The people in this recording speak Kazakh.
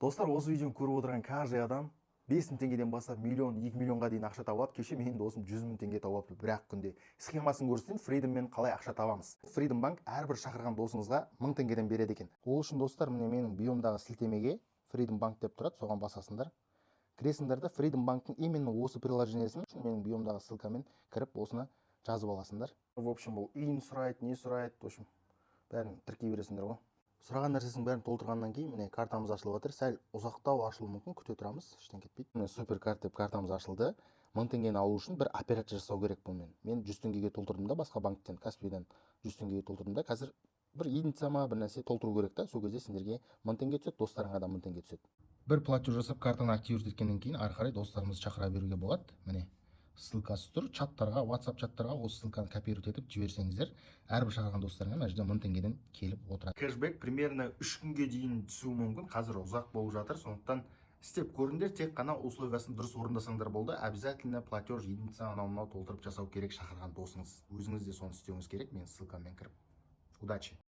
Достар, осы видеоны көріп отырған каждый адам 5.000 теңгеден бастап миллион, 2 миллионға дейін ақша таба алады. Кеше менің досым 100.000 теңге тауып алды бір-ақ күнде. Схемасын көрсетейін, Freedomмен қалай ақша табамыз. Freedom Bank әрбір шақырған досыңызға 1000 теңгеден береді екен. Ол үшін достар, міне менің биомдағы сілтемеге Freedom Bank деп тұрады, соған басасыңдар. Кіресіңдер де Freedom Bank'тың именно осы приложениесін менің биомдағы ссылкамен кіріп осыны жазып аласыңдар. В общем, бұл үйін сұрайды, не сұрайды, в общем, бәрін тіркей бересіңдер ғой. Сұраған нәрсесінің бәрін толтырғаннан кейін міне картамыз ашылып жатыр. Сәл ұзақтау ашылуы мүмкін, күте тұрамыз, ештен кетпейді. Міне суперкарт деп картамыз ашылды. 1000 теңгені алу үшін бір операция жасау керек бұнымен. Мен 100 теңгеге толтырдым да, басқа банктен, Каспийден 100 теңгеге толтырдым да, қазір бір единица ма бір нәрсе толтыру керек та, сол кезде сендерге 1000 теңге түседі, достарыңа да 1000 теңге түседі. Бір платеж жасап картаны активировать еткеннен кейін ары қарай достарымызды шақыра беруге болады. Міне ссылкасы тұр, чаттарға, WhatsApp чаттарға осы ссылканы копировать етіп жіберсеңіздер, әрбір шақырған достарыңа мына жерде 1000 теңгеден келіп отырады. Кэшбэк примерно 3 күнге дейін түсуі мүмкін. Қазір ұзақ болып жатыр, сондықтан істеп көріңдер, тек қана условиясын дұрыс орындасаңдар болды. Обязательно платеж единица анау-мынау толтырып жасау керек шақырған досыңыз. Өзіңіз де соны істеуіңіз керек. Мен ссылкамен кіріп. Удачи!